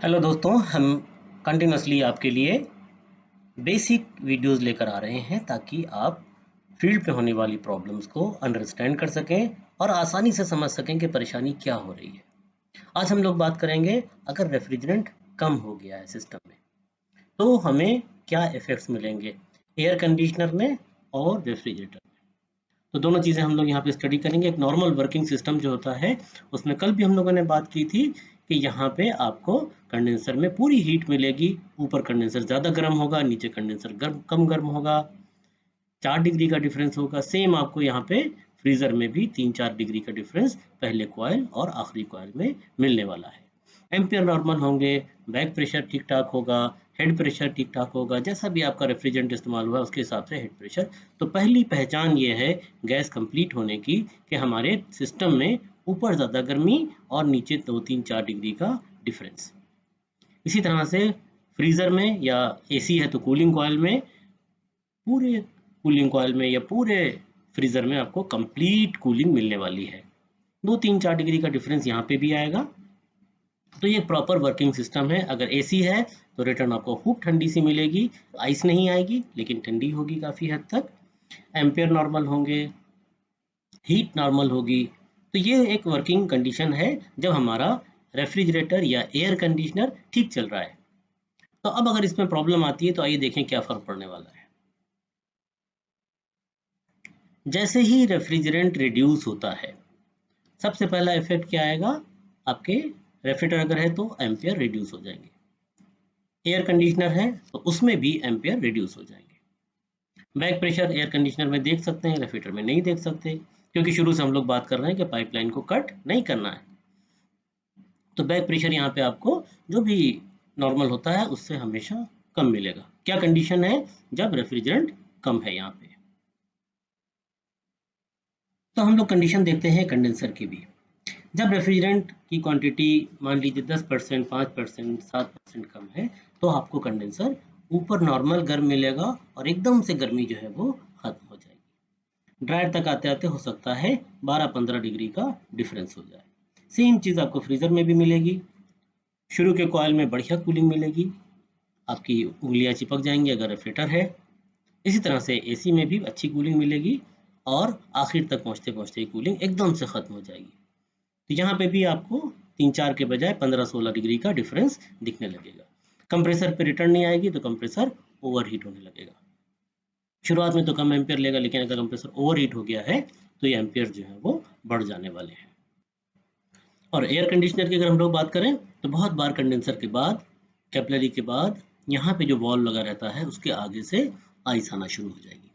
Hello दोस्तों, हम continuously आपके लिए बेसिक वीडियोस लेकर आ रहे हैं ताकि आप फील्ड पे होने वाली प्रॉब्लम्स को अंडरस्टैंड कर सकें और आसानी से समझ सकें कि परेशानी क्या हो रही है। आज हम लोग बात करेंगे, अगर रेफ्रिजरेंट कम हो गया है सिस्टम में तो हमें क्या इफ़ेक्ट्स मिलेंगे एयर कंडीशनर में और रेफ्रिजरेटर में। तो दोनों चीज़ें हम लोग यहाँ पे स्टडी करेंगे। एक नॉर्मल वर्किंग सिस्टम जो होता है उसमें कल भी हम लोगों ने बात की थी कि यहाँ पे आपको कंडेंसर में पूरी हीट मिलेगी। ऊपर कंडेंसर ज़्यादा गर्म होगा, नीचे कंडेंसर कम गर्म होगा, 4 डिग्री का डिफरेंस होगा। सेम आपको यहाँ पे फ्रीज़र में भी 3-4 डिग्री का डिफरेंस पहले कॉइल और आखिरी कॉइल में मिलने वाला है। एम्पियर नॉर्मल होंगे, बैक प्रेशर ठीक ठाक होगा, हेड प्रेशर ठीक ठाक होगा। जैसा भी आपका रेफ्रिजरेंट इस्तेमाल हुआ उसके हिसाब से हेड प्रेशर। तो पहली पहचान ये है गैस कंप्लीट होने की कि हमारे सिस्टम में ऊपर ज़्यादा गर्मी और नीचे 2-3-4 डिग्री का डिफरेंस। इसी तरह से फ्रीज़र में या एसी है तो कूलिंग कॉइल में, पूरे कूलिंग कॉइल में या पूरे फ्रीज़र में आपको कंप्लीट कूलिंग मिलने वाली है। 2-3-4 डिग्री का डिफरेंस यहाँ पे भी आएगा। तो ये प्रॉपर वर्किंग सिस्टम है। अगर एसी है तो रिटर्न आपको खूब ठंडी सी मिलेगी, आइस नहीं आएगी लेकिन ठंडी होगी काफ़ी हद तक। एम्पियर नॉर्मल होंगे, हीट नॉर्मल होगी। तो ये एक वर्किंग कंडीशन है जब हमारा रेफ्रिजरेटर या एयर कंडीशनर ठीक चल रहा है। तो अब अगर इसमें प्रॉब्लम आती है तो आइए देखें क्या फ़र्क पड़ने वाला है। जैसे ही रेफ्रिजरेंट रिड्यूस होता है, सबसे पहला इफेक्ट क्या आएगा, आपके रेफ्रिजरेटर अगर है तो एम्पियर रिड्यूस हो जाएंगे, एयर कंडीशनर है तो उसमें भी एम्पियर रिड्यूस हो जाएंगे। बैक प्रेशर एयर कंडीशनर में देख सकते हैं, रेफ्रिजरेटर में नहीं देख सकते, क्योंकि शुरू से हम लोग बात कर रहे हैं कि पाइपलाइन को कट नहीं करना है। तो बैक प्रेशर यहाँ पे आपको जो भी नॉर्मल होता है उससे हमेशा कम मिलेगा। क्या कंडीशन है, जब रेफ्रिजरेंट कम है यहाँ पे। तो हम लोग कंडीशन देखते हैं कंडेंसर की भी। जब रेफ्रिजरेंट की क्वांटिटी मान लीजिए 10%, 5%, 7% कम है तो आपको कंडेंसर ऊपर नॉर्मल गर्म मिलेगा और एकदम से गर्मी जो है वो खत्म हो जाएगी। ड्रायर तक आते आते हो सकता है 12-15 डिग्री का डिफरेंस हो जाए। सेम चीज़ आपको फ्रीज़र में भी मिलेगी। शुरू के कॉइल में बढ़िया कूलिंग मिलेगी, आपकी उंगलियां चिपक जाएंगी अगर रेफ्रिजरेटर है। इसी तरह से एसी में भी अच्छी कूलिंग मिलेगी और आखिर तक पहुंचते पहुंचते कूलिंग एकदम से खत्म हो जाएगी। तो यहाँ पे भी आपको 3-4 के बजाय 15-16 डिग्री का डिफरेंस दिखने लगेगा। कंप्रेसर पे रिटर्न नहीं आएगी तो कंप्रेसर ओवरहीट होने लगेगा। शुरुआत में तो कम एम्पियर लेगा, लेकिन अगर कंप्रेसर ओवरहीट हो गया है तो ये एम्पियर जो है वो बढ़ जाने वाले हैं। और एयर कंडीशनर की अगर हम लोग बात करें तो बहुत बार कंडेंसर के बाद, कैपिलरी के बाद, यहाँ पे जो वॉल लगा रहता है उसके आगे से आइस आना शुरू हो जाएगी।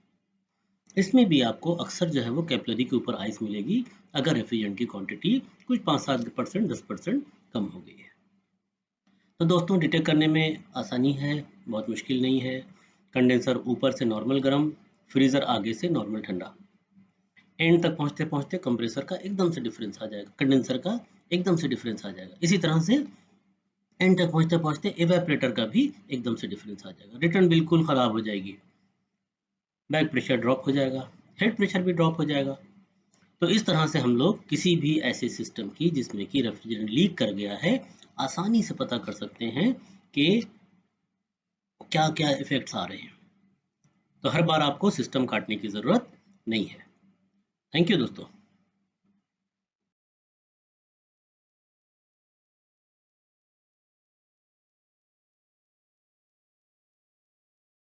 इसमें भी आपको अक्सर जो है वो कैपिलरी के ऊपर आइस मिलेगी अगर रेफ्रिजरेंट की क्वांटिटी कुछ 5-7%, 10% कम हो गई है। तो दोस्तों डिटेक्ट करने में आसानी है, बहुत मुश्किल नहीं है। कंडेंसर ऊपर से नॉर्मल गर्म, फ्रीज़र आगे से नॉर्मल ठंडा। एंड तक पहुंचते पहुंचते कंप्रेसर का एकदम से डिफरेंस आ जाएगा, कंडेंसर का एकदम से डिफरेंस आ जाएगा। इसी तरह से एंड तक पहुंचते पहुंचते इवेपोरेटर का भी एकदम से डिफरेंस आ जाएगा। रिटर्न बिल्कुल ख़राब हो जाएगी, बैक प्रेशर ड्रॉप हो जाएगा, हेड प्रेशर भी ड्रॉप हो जाएगा। तो इस तरह से हम लोग किसी भी ऐसे सिस्टम की जिसमें कि रेफ्रिजरेंट लीक कर गया है आसानी से पता कर सकते हैं कि क्या क्या इफेक्ट्स आ रहे हैं। तो हर बार आपको सिस्टम काटने की ज़रूरत नहीं है। थैंक यू दोस्तों।